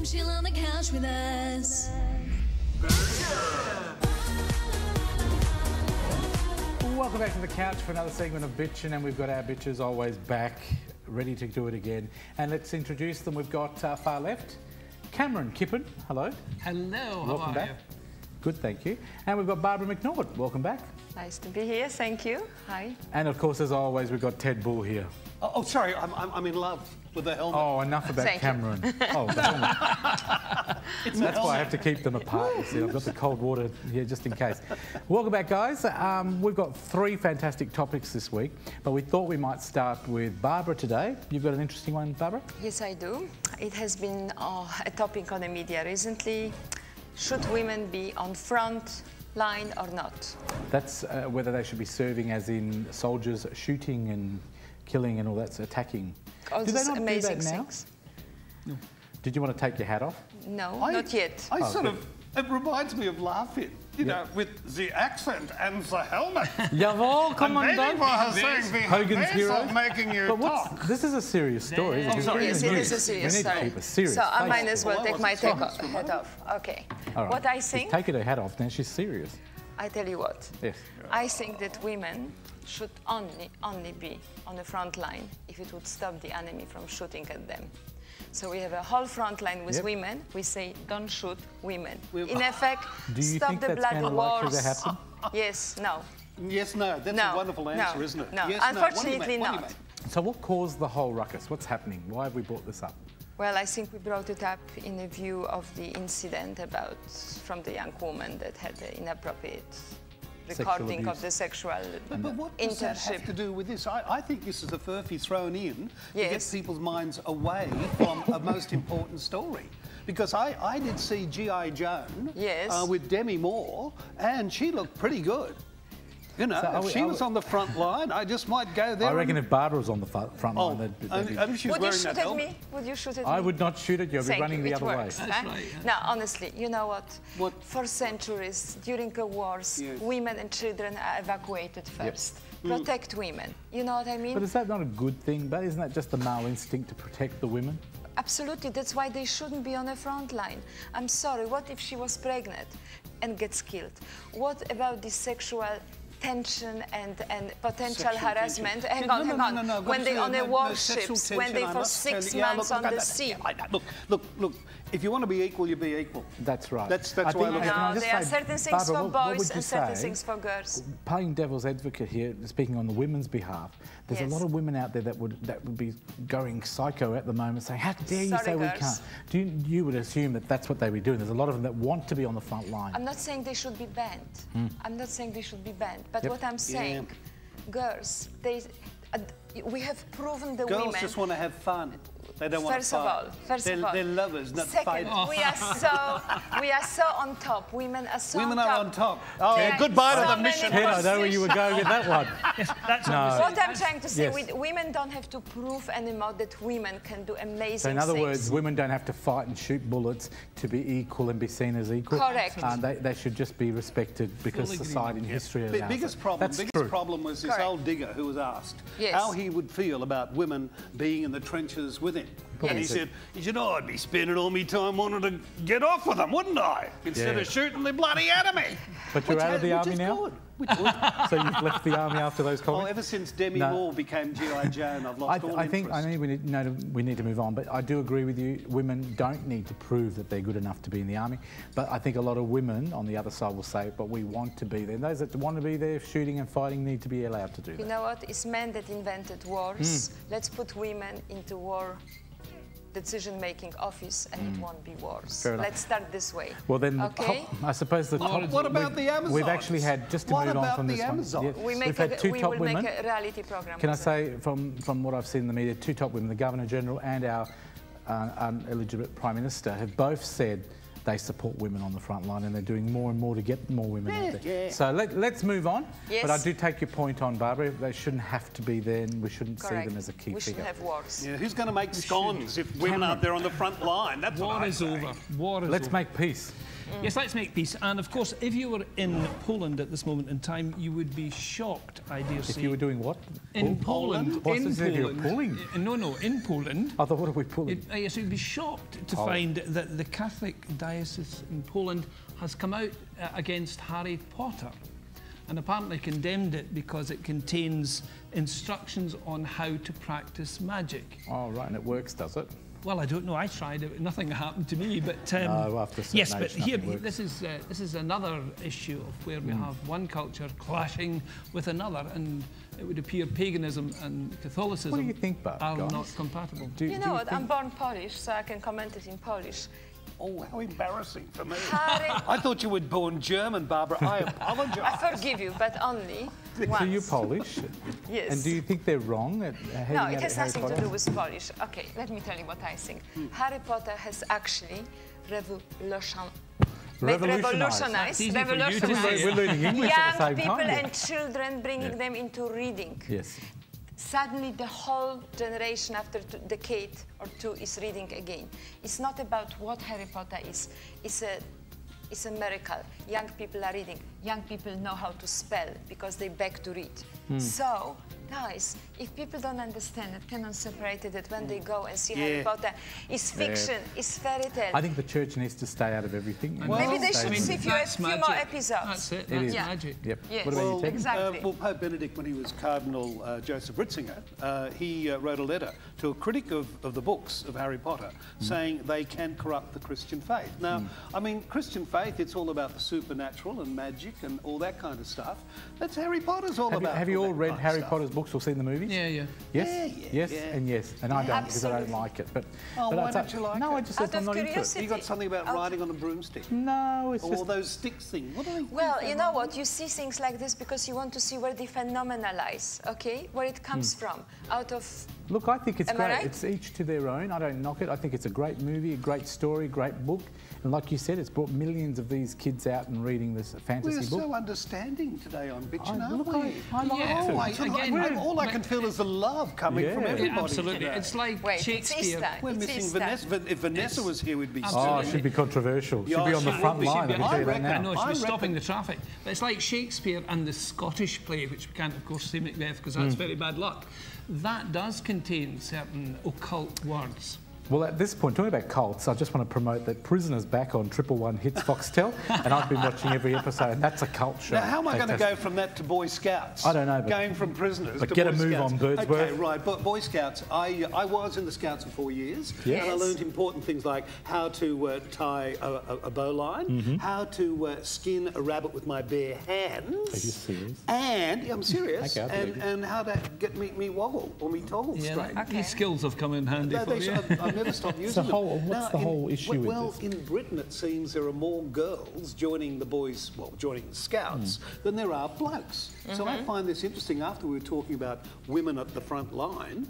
come chill on the couch with us. Welcome back to the couch for another segment of Bitchin', and we've got our bitches always back, ready to do it again. And let's introduce them. We've got far left, Cameron Kippen. Hello. Hello. Welcome back. Good, thank you. And we've got Barbara McNaught. Welcome back. Nice to be here. Thank you. Hi. And of course, as always, we've got Ted Bull here. Oh, sorry, I'm in love with the helmet. Oh, enough about Thank Cameron. Oh, the helmet. That's why I have to keep them apart. You see, I've got the cold water here just in case. Welcome back, guys. We've got 3 fantastic topics this week, but we thought we might start with Barbara today. You've got an interesting one, Barbara? Yes, I do. It has been a topic on the media recently. Should women be on front line or not? That's whether they should be serving as in soldiers, shooting and killing and all that, attacking. All Do they these not amazing do that now? things. No. Did you want to take your hat off? No, not yet. It reminds me of laughing, you know, with the accent and the helmet. Jawohl, Commandant. Hogan's hero. Making you talk. This is a serious story. Oh, sorry. Yes, it is a serious We need to story. keep a serious So I face. might as well Well, I take my wasn't hat off. Okay. All right. What I She's think, taking her hat off now. She's serious. I tell you what. Yes. I think that women should only be on the front line if it would stop the enemy from shooting at them. So we have a whole front line with women. We say, don't shoot women. In effect, Do you stop think the that's bloody kind of likely wars. to happen? Yes, no. Yes, no. That's a wonderful answer, isn't it? No, yes, unfortunately no. not. So what caused the whole ruckus? What's happening? Why have we brought this up? Well, I think we brought it up in a view of the incident from the young woman that had the inappropriate recording of the sexual But what does that have to do with this? I think this is a furphy thrown in to get people's minds away from a most important story. Because I did see G.I. Joan with Demi Moore, and she looked pretty good. You know, So if she was on the front line, I just might go there. I reckon if Barbara was on the front line, and if she was Would you wearing shoot that at helmet. me? Would you shoot at me? I would not shoot at you. I'd be running the other way. That's right. Now, honestly, you know what? For centuries, during the wars, women and children are evacuated first. Protect women. You know what I mean? But is that not a good thing? But isn't that just the male instinct to protect the women? Absolutely. That's why they shouldn't be on the front line. I'm sorry. What if she was pregnant and gets killed? What about the sexual tension and potential harassment? Hang on. When they're on the warships, when they're for 6 months on the sea. Look. If you want to be equal, you be equal. That's right. That's why I look at it. No, there are certain things for boys and certain things for girls. Playing devil's advocate here, speaking on the women's behalf, there's a lot of women out there that would be going psycho at the moment, saying, "How dare you say we can't?" You would assume that that's what they would be doing. There's a lot of them that want to be on the front line. I'm not saying they should be banned. I'm not saying they should be banned. But what I'm saying, girls, we have proven the women. Girls just want to have fun. They don't want to fight. First of all, they're lovers, not fighters. We are so on top. Women are so Women on top. are on top. Oh, goodbye to the mission. Ted, I know where you were going with that one. What I'm trying to say, women don't have to prove anymore that women can do amazing things. So in other words, women don't have to fight and shoot bullets to be equal and be seen as equal. Correct. They should just be respected because society and history allows it. Biggest problem was this old digger who was asked how he would feel about women being in the trenches with him. And he said, I'd be spending all my time wanting to get off with them, wouldn't I? Instead of shooting the bloody enemy. But you're out of the army now? So you've left the army after those comments? Oh, ever since Demi Moore became G.I. Joan, I've lost all interest. I know we need to move on, but I do agree with you. Women don't need to prove that they're good enough to be in the army. But I think a lot of women on the other side will say, but we want to be there. And those that want to be there shooting and fighting need to be allowed to do that. You know what? It's men that invented wars. Let's put women into war decision-making office and it won't be wars. Let's start this way. Well then, I suppose the top... What about the Amazons? We've actually had, just to move on from this one... We will make a reality program. Can I say, from what I've seen in the media, 2 top women, the Governor-General and our illegitimate Prime Minister, have both said they support women on the front line and they're doing more and more to get more women out there. So let's move on. Yes. But I do take your point on, Barbara. They shouldn't have to be there and we shouldn't see them as a key figure. We shouldn't have wars. Yeah, who's going to make scones if women aren't there on the front line? That's what I say. War is over. Let's make peace. Yes, let's make peace. And of course, if you were in Poland at this moment in time, you would be shocked, I dare say. If you were doing what? In Poland. What's in this if you're pulling? No, in Poland. I thought, what are we pulling? Yes, you'd be shocked to find that the Catholic diocese in Poland has come out against Harry Potter and apparently condemned it because it contains instructions on how to practice magic. Oh, right, and it works, does it? Well, I don't know. I tried it. Nothing happened to me. But yes, but here, this is another issue of where we have one culture clashing with another, and it would appear paganism and Catholicism what do you think, are not compatible. You know what? I'm born Polish, so I can comment it in Polish. Oh, how embarrassing for me. I thought you were born German, Barbara. I apologise. I forgive you, but only once. So you're Polish? Yes. And do you think they're wrong at No, it has nothing to do with Polish. Okay, let me tell you what I think. Harry Potter has actually revolutionized We're learning English at the young same people time. and children, bringing them into reading. Yes. Suddenly the whole generation after a decade or two is reading again. It's not about what Harry Potter is. It's a miracle. Young people are reading. Young people know how to spell because they beg to read. So, guys, if people don't understand it, cannot separate it, that when they go and see Harry Potter, it's fiction, it's fairy tale. I think the church needs to stay out of everything. Well, maybe they should see a few more episodes. That's it. It is magic. Yep. Yes. What about you, Ted? Exactly. Well, Pope Benedict, when he was Cardinal Joseph Ratzinger, he wrote a letter to a critic of the books of Harry Potter saying they can corrupt the Christian faith. Now, I mean, Christian faith, it's all about the supernatural and magic and all that kind of stuff. That's Harry Potter's all about. Have you all read Harry Potter's books or seen the movies? Yeah. Yes? Yes, and yes. And I don't, because I don't like it. But why don't you like it? No, I just said I'm not into it. curiosity. You got something about riding on a broomstick? No, it's Or just... those sticks things? What are they? Well, you know what? You see things like this because you want to see where the phenomena lies, okay? Where it comes from, out of... Look, I think it's Am I great. right? It's each to their own. I don't knock it. I think it's a great movie, a great story, great book. And like you said, it's brought millions of these kids out and reading this fantasy We're book. so understanding today on bitching, aren't Look, we? I like it. All I can feel is the love coming from everybody. Absolutely. today. It's like Shakespeare. We're missing Vanessa. If Vanessa was here, we'd be Oh, she'd be controversial. She'd be on the front line. I can tell you that now. No, she was stopping the traffic. But it's like Shakespeare and the Scottish play, which we can't, of course, say Macbeth because that's very bad luck. That does contain certain occult words. Well, at this point, talking about cults, I just want to promote that Prisoner's back on 111 Hits Foxtel, and I've been watching every episode, and that's a cult show. Now, how am I going to go from that to Boy Scouts? I don't know. But going from Prisoners to get Boy a move Scouts. on, Birdsworth. Okay, right. But Boy Scouts, I was in the Scouts for 4 years, Yes. and I learned important things like how to tie a bowline, how to skin a rabbit with my bare hands. Are you serious? And I'm serious. Okay, I believe you. and how to get me woggle or me toggle straight. These skills have come in handy for you. I've never stopped using them. What's the whole issue with Well, this? in Britain, it seems there are more girls joining the boys, well, joining the Scouts, than there are blokes. So I find this interesting. After we were talking about women at the front line,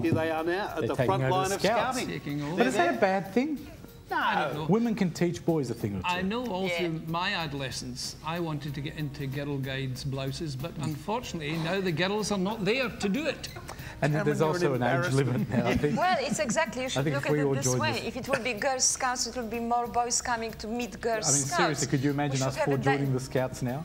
here they are now at the front line of scouting. But is that a bad thing? No. Women can teach boys a thing or two. I know all through my adolescence, I wanted to get into Girl Guides blouses, but unfortunately now the girls are not there to do it. And there's also an age limit now, I think. Well, it's exactly, you should look at it this way. this. If it would be Girl Scouts, it would be more boys coming to meet Girl Scouts. Seriously, could you imagine us four joining the Scouts now?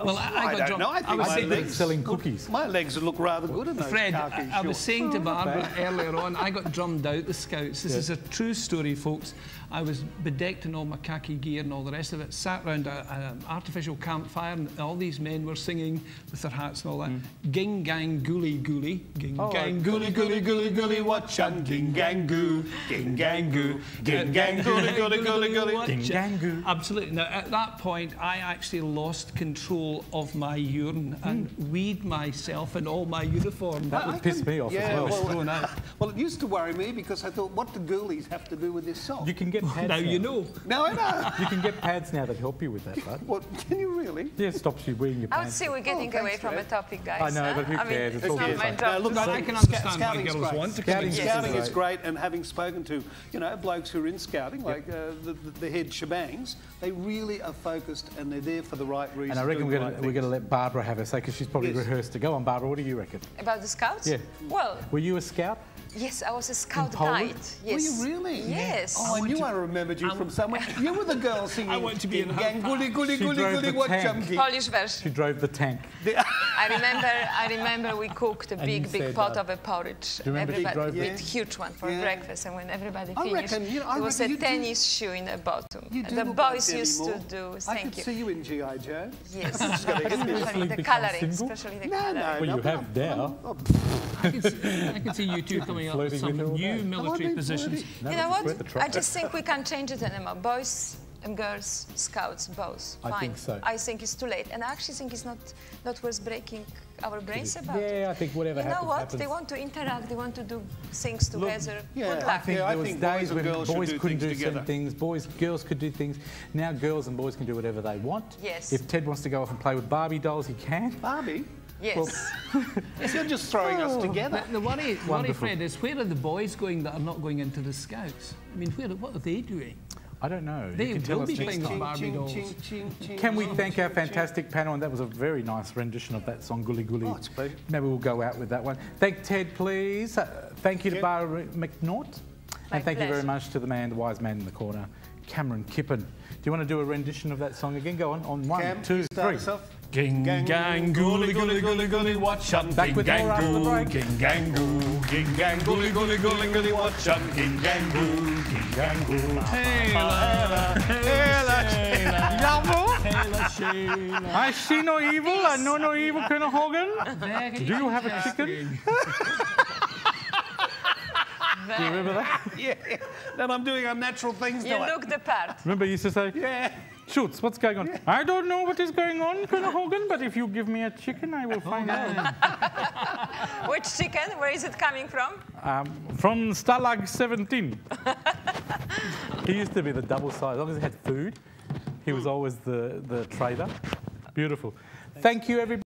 Well, I don't know. I think I my see them legs selling cookies. My legs would look rather good in those Fred, khaki I was shorts. saying to Barbara earlier on, I got drummed out the Scouts. This is a true story, folks. I was bedecked in all my khaki gear and all the rest of it, sat round an artificial campfire, and all these men were singing with their hats and all that. Ging, gang, gooly, gooly. Ging, gang, gooly, gooly, gooly, gooly, watch and ging, gang, goo. Ging, gang, goo. Ging, gang, gooly, gooly, gooly, gooly. Ging, gang, goo. Absolutely. Now, at that point, I actually lost control of my urine and weed myself in all my uniform. That would piss me off as well. Thrown out. Well, it used to worry me because I thought, what do ghoulies have to do with this song? You can get pads Now you know. Now I know. You can get pads now that help you with that, bud. What, can you really? Yeah, it stops you wearing your I would pants. say we're getting away from Fred. a topic, guys. I know, but who cares? It's all not good my fun. job. Look, I can understand why scouting's girls great. want to come in. Scouting Yes. is great, and having spoken to, you know, blokes who are in scouting, like the head shebangs, they really are focused and they're there for the right reason. And I reckon we're going to let Barbara have her say, because she's probably rehearsed to go on. Barbara, what do you reckon? About the Scouts? Yeah. Well, Were you a scout? Yes, I was a scout Poland? guide. Yes. Were you really? Yes. Oh, I knew I remembered you from somewhere. You were the girl singing. I want to be in her Gang, gully, gully, She gully, drove gully, the what tank. chunky. Polish She version. drove the tank. I remember we cooked a And you big said, pot of a porridge. do you remember she drove with it? huge one for breakfast, and when everybody I finished, reckon, you know, I there was reckon a you do- tennis shoe in the bottom. You do The look boys like used Demi to do. Moore. I Thank could you. see you in G.I. Joe. Yes, Gotta hit me. especially the become colouring, single? especially the No, colouring. no, Well, you no, have now. I can see you two coming up with Flirting some with her all new day. military been positions. flirting? No, You know just what? wet the I truck. just think we can't change it anymore. Boys and girls, scouts, both. I Fine. think so. I think it's too late, and I actually think it's not worth breaking our brains about it. Yeah, I think whatever You know happens, what? happens. They want to interact. They want to do things together. yeah, Good I luck. think- There was boys days and when girls should boys do couldn't things do certain together. things, girls could do things. Now girls and boys can do whatever they want. Yes. If Ted wants to go off and play with Barbie dolls, he can. Barbie, Yes. you're just throwing us together. The worry, Wonderful. Fred, is where are the boys going that are not going into the Scouts? I mean, what are they doing? I don't know. They You can tell will us be next playing with time. Barbie dolls. Can we thank our fantastic panel? And that was a very nice rendition of that song, Gully Gully. Oh, it's a pleasure. Maybe we'll go out with that one. Thank Ted, please. Thank you to Ted. Barbara McNaught. My And thank you very pleasure. much to the man, the wise man in the corner, Cameron Kippen. Do you want to do a rendition of that song again? Go on. On one, Cam, two, start three. us off. Ging gang gully gully gully gully watch out. Back with more after the break. Ging gang goo. Ging gang gully gully gully gully watch out. Ging gang goo. Ging gang goo. Hela, hela, Sheila. I see no evil. I know no evil, Colonel Hogan. Do you have a chicken? Do you remember that? Yeah, then I'm doing unnatural things You to it. look the part. Remember, he used to say, Yeah. Schultz, what's going on? I don't know what is going on, Colonel Hogan, but if you give me a chicken, I will find out. Which chicken? Where is it coming from? From Stalag 17. He used to be the double size. As long as he had food, he was always the trader. Beautiful. Thank you, everybody.